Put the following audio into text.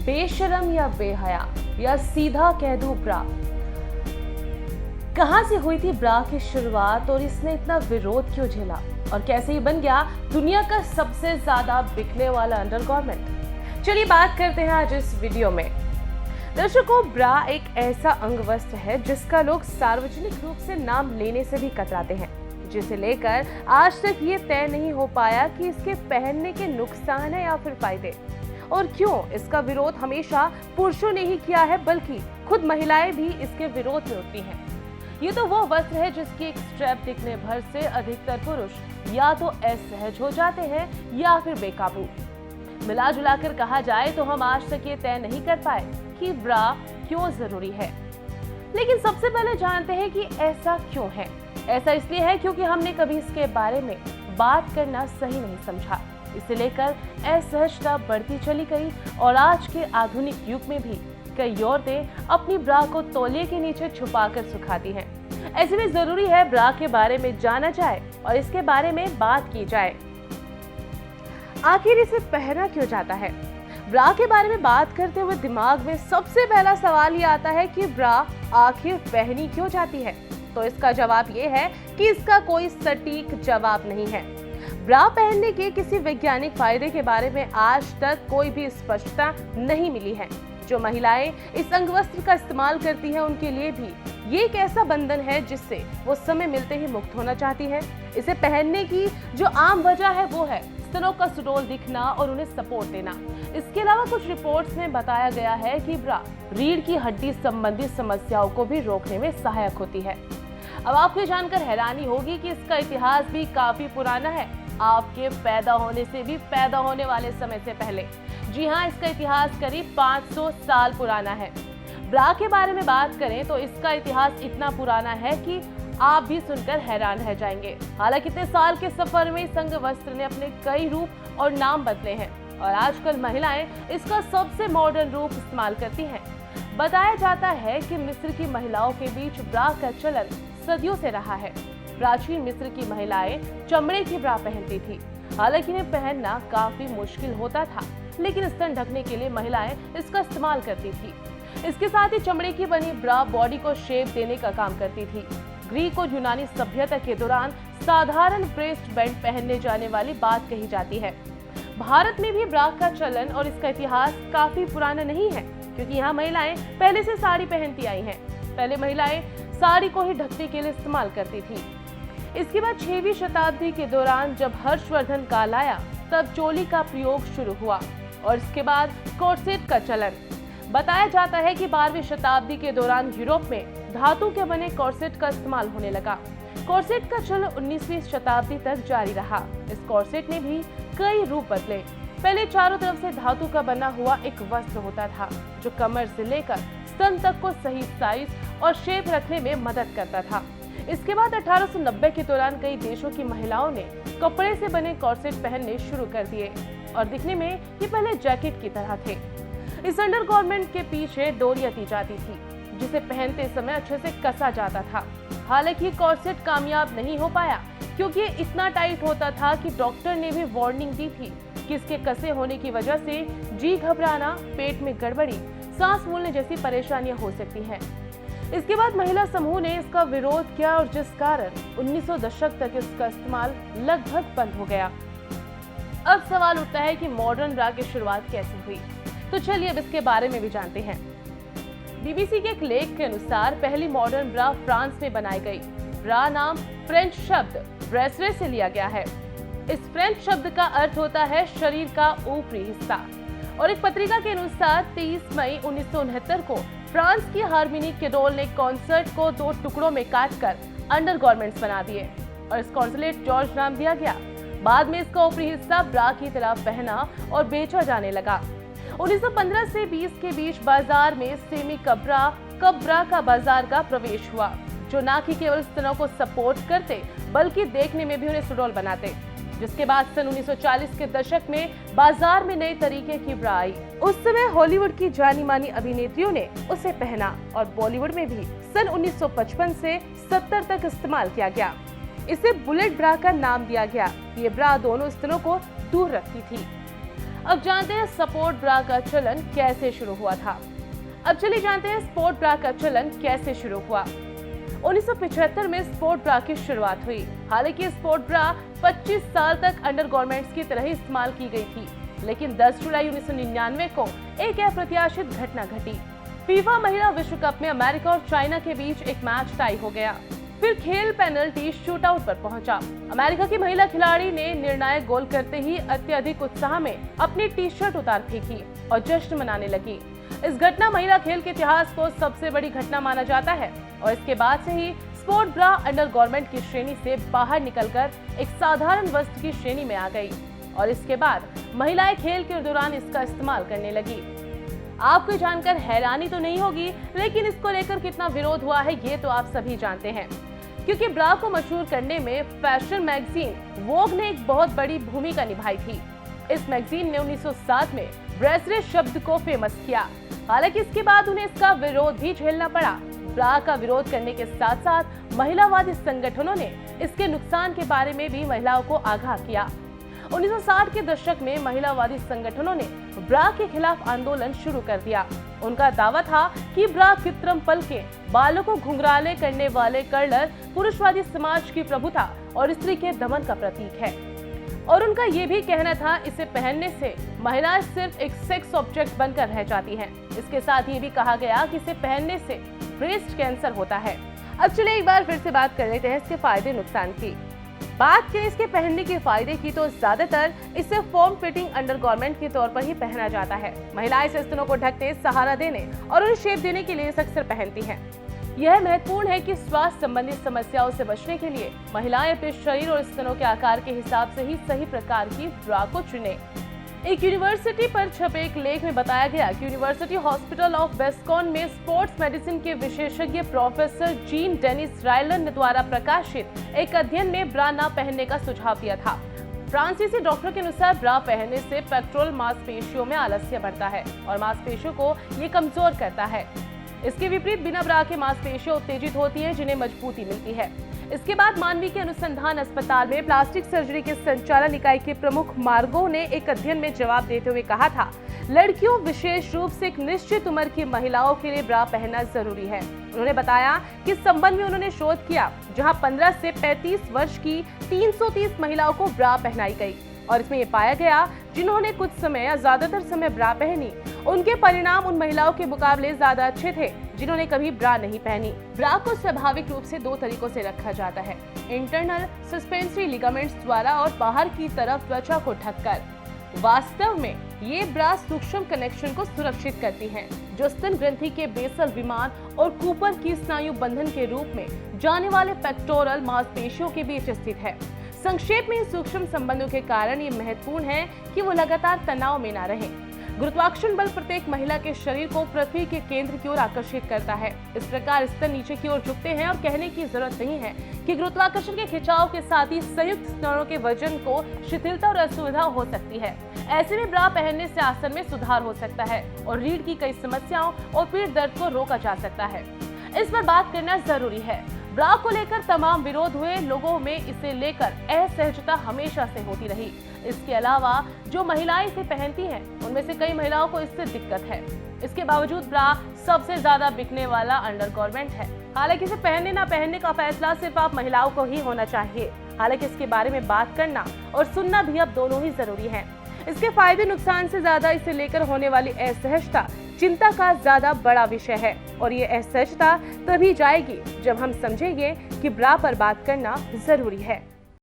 बेशरम या बेहया या सीधा कह दूं ब्रा। कहां से हुई थी ब्रा की शुरुआत और इसने इतना विरोध क्यों झेला और कैसे ही बन गया दुनिया का सबसे ज्यादा बिकने वाला अंडरगारमेंट। चलिए बात करते हैं आज इस वीडियो में। दर्शकों, ब्रा एक ऐसा अंग वस्त्र है जिसका लोग सार्वजनिक रूप से नाम लेने से भी कतराते हैं, जिसे लेकर आज तक ये तय नहीं हो पाया कि इसके पहनने के नुकसान है या फिर फायदे, और क्यों इसका विरोध हमेशा पुरुषों ने ही किया है बल्कि खुद महिलाएं भी इसके विरोध में उठती हैं। ये तो वो वस्त्र है जिसकी एक स्ट्रैप दिखने भर से अधिकतर पुरुष या तो असहज हो जाते हैं या फिर बेकाबू। मिला जुलाकर कहा जाए तो हम आज तक ये तय नहीं कर पाए कि ब्रा क्यों जरूरी है, लेकिन सबसे पहले जानते हैं कि ऐसा क्यों है। ऐसा इसलिए है क्योंकि हमने कभी इसके बारे में बात करना सही नहीं समझा। इसे लेकर असहजता बढ़ती चली गई और आज के आधुनिक युग में भी कई औरतें अपनी ब्रा को तौलिए के नीचे छुपाकर सुखाती हैं। ऐसे में जरूरी है ब्रा के बारे में जाना जाए और इसके बारे में बात की जाए। आखिर इसे पहना क्यों जाता है? ब्रा के बारे में बात करते हुए दिमाग में सबसे पहला सवाल ये आता है कि ब्रा आखिर पहनी क्यों जाती है? तो इसका जवाब ये है कि इसका कोई सटीक जवाब नहीं है। ब्रा पहनने के किसी वैज्ञानिक फायदे के बारे में आज तक कोई भी स्पष्टता नहीं मिली है। जो महिलाएं इस अंगवस्त्र का इस्तेमाल करती हैं उनके लिए भी ये एक ऐसा बंधन है जिससे वो समय मिलते ही मुक्त होना चाहती है। इसे पहनने की जो आम वजह है वो है स्तनों का सुडौल दिखना और उन्हें सपोर्ट देना। इसके अलावा कुछ रिपोर्ट्स में बताया गया है कि ब्रा रीढ़ की हड्डी संबंधी समस्याओं को भी रोकने में सहायक होती है। अब आपको ये जानकर हैरानी होगी कि इसका इतिहास भी काफी पुराना है, आपके पैदा होने से भी पैदा होने वाले समय से पहले। जी हाँ, इसका इतिहास करीब 500 साल पुराना है। ब्रा के बारे में बात करें तो इसका इतिहास इतना पुराना है कि आप भी सुनकर हैरान रह जाएंगे। हालांकि इतने साल के सफर में इस अंगवस्त्र ने अपने कई रूप और नाम बदले हैं और आजकल महिलाएं इसका सबसे मॉडर्न रूप इस्तेमाल करती हैं। बताया जाता है कि मिस्र की महिलाओं के बीच ब्रा का चलन सदियों से रहा है। प्राचीन मिस्र की महिलाएं चमड़े की ब्रा पहनती थी। हालांकि इन्हें पहनना काफी मुश्किल होता था, लेकिन स्तन ढकने के लिए महिलाएं इसका इस्तेमाल करती थी। इसके साथ ही चमड़े की बनी ब्रा बॉडी को शेप देने का काम करती थी। ग्रीक और यूनानी सभ्यता के दौरान साधारण ब्रेस्ट बैंड पहनने जाने वाली बात कही जाती है। भारत में भी ब्रा का चलन और इसका इतिहास काफी पुराना नहीं है, क्योंकि यहाँ महिलाएं पहले से साड़ी पहनती आई हैं। पहले महिलाएं साड़ी को ही ढकने के लिए इस्तेमाल करती थी। इसके बाद 6वीं शताब्दी के दौरान जब हर्षवर्धन काल आया तब चोली का प्रयोग शुरू हुआ और इसके बाद कोर्सेट का चलन। बताया जाता है कि 12वीं शताब्दी के दौरान यूरोप में धातु के बने कॉर्सेट का इस्तेमाल होने लगा। कॉर्सेट का चलन 19वीं शताब्दी तक जारी रहा। इस कॉर्सेट ने भी कई रूप बदले। पहले चारों तरफ से धातु का बना हुआ एक वस्त्र होता था जो कमर से लेकर स्तन तक को सही साइज और शेप रखने में मदद करता था। इसके बाद 1890 के दौरान कई देशों की महिलाओं ने कपड़े से बने कॉर्सेट पहनने शुरू कर दिए और दिखने में ये पहले जैकेट की तरह थे। इस अंडरगारमेंट के पीछे डोरियां दी जाती थी जिसे पहनते समय अच्छे से कसा जाता था। हालांकि कॉर्सेट कामयाब नहीं हो पाया क्योंकि ये इतना टाइट होता था कि डॉक्टर ने भी वार्निंग दी थी कि इसके कसे होने की वजह से जी घबराना, पेट में गड़बड़ी, सांस फूलने जैसी परेशानियां हो सकती हैं। इसके बाद महिला समूह ने इसका विरोध किया और जिस कारण 1900 दशक तक इसका इस्तेमाल लगभग बंद हो गया। अब सवाल उठता है कि मॉडर्न ब्रा की शुरुआत कैसे हुई, तो चलिए अब इसके बारे में भी जानते हैं। बीबीसी के एक लेख के अनुसार पहली मॉडर्न ब्रा फ्रांस में बनाई गई। ब्रा नाम फ्रेंच शब्द ब्रेसरे से लिया गया है। इस फ्रेंच शब्द का अर्थ होता है शरीर का ऊपरी हिस्सा। और एक पत्रिका के अनुसार 30 मई 1969 को फ्रांस की हार्मिनी केडोल ने कॉन्सर्ट को 2 टुकड़ों में काटकर अंडरगारमेंट्स बना दिए और इस कॉन्सुलेट जॉर्ज नाम दिया गया। बाद में इसका ऊपरी हिस्सा ब्रा की तरह पहना और बेचा जाने लगा। 1915 से 20 के बीच बाजार में सेमी कब्रा का बाजार का प्रवेश हुआ, जो न कि केवल स्तनों को सपोर्ट करते बल्कि देखने में भी उन्हें सुडौल बनाते। जिसके बाद सन 1940 के दशक में बाजार में नए तरीके की ब्रा आई। उस समय हॉलीवुड की जानी मानी अभिनेत्रियों ने उसे पहना और बॉलीवुड में भी सन 1955 से 70 तक इस्तेमाल किया गया। इसे बुलेट ब्रा का नाम दिया गया। ये ब्रा दोनों स्तनों को दूर रखती थी। अब जानते हैं सपोर्ट ब्रा का चलन कैसे शुरू हुआ था। अब चलिए जानते हैं स्पोर्ट ब्रा का चलन कैसे शुरू हुआ। 1975 में स्पोर्ट ब्रा की शुरुआत हुई। हालांकि स्पोर्ट ब्रा 25 साल तक अंडरगारमेंट्स की तरह ही इस्तेमाल की गई थी, लेकिन 10 जुलाई 1999 को एक अप्रत्याशित घटना घटी। फीफा महिला विश्व कप में अमेरिका और चाइना के बीच एक मैच टाई हो गया। फिर खेल पेनल्टी शूटआउट पर पहुंचा। अमेरिका की महिला खिलाड़ी ने निर्णायक गोल करते ही अत्यधिक उत्साह में अपनी टी शर्ट उतार फेंकी और जश्न मनाने लगी। इस घटना महिला खेल के इतिहास को सबसे बड़ी घटना माना जाता है और इसके बाद से ही स्पोर्ट ब्रा अंडरगारमेंट की श्रेणी से बाहर निकलकर एक साधारण वस्त्र की श्रेणी में आ गई और इसके बाद महिलाएं खेल के दौरान इसका इस्तेमाल करने लगी। आपको जानकर हैरानी तो नहीं होगी, लेकिन इसको लेकर कितना विरोध हुआ है ये तो आप सभी जानते हैं, क्योंकि ब्रा को मशहूर करने में फैशन मैगजीन वोग ने एक बहुत बड़ी भूमिका निभाई थी। इस मैगजीन ने 1907 में ब्रेसलेट शब्द को फेमस किया। हालांकि इसके बाद उन्हें इसका विरोध भी झेलना पड़ा। ब्रा का विरोध करने के साथ साथ महिलावादी संगठनों ने इसके नुकसान के बारे में भी महिलाओं को आगाह किया। 1960 के दशक में महिलावादी संगठनों ने ब्रा के खिलाफ आंदोलन शुरू कर दिया। उनका दावा था कि ब्रा कृत्रिम पल के बालों को घुंघराले करने वाले कर्लर पुरुषवादी समाज की प्रभुता और स्त्री के दमन का प्रतीक है और उनका ये भी कहना था इसे पहनने से महिलाएं सिर्फ एक सेक्स ऑब्जेक्ट बनकर रह जाती हैं। इसके साथ ये भी कहा गया कि इसे पहनने से ब्रेस्ट कैंसर होता है। अब चलिए एक बार फिर से बात कर लेते हैं इसके फायदे नुकसान की। बात करें इसके पहनने के फायदे की तो ज्यादातर इसे फॉर्म फिटिंग अंडरगारमेंट के तौर पर ही पहना जाता है। महिलाएं इसे स्तनों को ढकने, सहारा देने और उन्हें शेप देने के लिए अक्सर पहनती हैं। यह महत्वपूर्ण है कि स्वास्थ्य संबंधी समस्याओं से बचने के लिए महिलाएं अपने शरीर और स्तनों के आकार के हिसाब से ही सही प्रकार की ब्रा को चुने। एक यूनिवर्सिटी पर छपे एक लेख में बताया गया कि यूनिवर्सिटी हॉस्पिटल ऑफ वेस्कॉन में स्पोर्ट्स मेडिसिन के विशेषज्ञ प्रोफेसर जीन डेनिस रायलन द्वारा प्रकाशित एक अध्ययन में ब्रा न पहनने का सुझाव दिया था। फ्रांसीसी डॉक्टर के अनुसार ब्रा पहनने से पेक्टोरल मांसपेशियों में आलस्य बढ़ता है और मांसपेशियों को ये कमजोर करता है। इसके विपरीत बिना ब्रा के मांसपेशियां उत्तेजित होती हैं, जिन्हें मजबूती मिलती है। इसके बाद मानवीय के अनुसंधान अस्पताल में प्लास्टिक सर्जरी के संचालन इकाई के प्रमुख मार्गो ने एक अध्ययन में जवाब देते हुए कहा था, लड़कियों विशेष रूप से एक निश्चित उम्र की महिलाओं के लिए ब्रा पहनना जरूरी है। उन्होंने बताया कि इस संबंध में उन्होंने शोध किया, जहां 15 से 35 वर्ष की 330 महिलाओं को ब्रा पहनाई गई और इसमें ये पाया गया जिन्होंने कुछ समय या ज्यादातर समय ब्रा पहनी, उनके परिणाम उन महिलाओं के मुकाबले ज्यादा अच्छे थे जिन्होंने कभी ब्रा नहीं पहनी। ब्रा को स्वाभाविक रूप से 2 तरीकों से रखा जाता है, इंटरनल सस्पेंसरी लिगामेंट्स द्वारा और बाहर की तरफ त्वचा को ढककर। वास्तव में ये ब्रा सूक्ष्म कनेक्शन को सुरक्षित करती हैं, जो स्तन ग्रंथि के बेसल विमान और कूपर की स्नायु बंधन के रूप में जाने वाले पेक्टोरल मांसपेशियों के बीच स्थित है। संक्षेप में इन सूक्ष्म संबंधों के कारण ये महत्वपूर्ण है कि वो लगातार तनाव में न रहें। गुरुत्वाकर्षण बल प्रत्येक महिला के शरीर को पृथ्वी के केंद्र की ओर आकर्षित करता है। इस प्रकार स्तन नीचे की ओर झुकते हैं और कहने की जरूरत नहीं है कि गुरुत्वाकर्षण के खिंचाव के साथ ही संयुक्त स्तनों के वजन को शिथिलता और असुविधा हो सकती है। ऐसे में ब्रा पहनने से आसन में सुधार हो सकता है और रीढ़ की कई समस्याओं और पीठ दर्द को रोका जा सकता है। इस पर बात करना जरूरी है। ब्रा को लेकर तमाम विरोध हुए, लोगों में इसे लेकर असहजता हमेशा से होती रही। इसके अलावा जो महिलाएं इसे पहनती हैं, उनमें से कई महिलाओं को इससे दिक्कत है। इसके बावजूद ब्रा सबसे ज्यादा बिकने वाला अंडरगारमेंट है। हालांकि इसे पहनने ना पहनने का फैसला सिर्फ आप महिलाओं को ही होना चाहिए। हालांकि इसके बारे में बात करना और सुनना भी अब दोनों ही जरूरी है। इसके फायदे नुकसान से ज्यादा इसे लेकर होने वाली असहजता चिंता का ज्यादा बड़ा विषय है और ये असहजता तभी जाएगी जब हम समझेंगे कि ब्रा पर बात करना जरूरी है।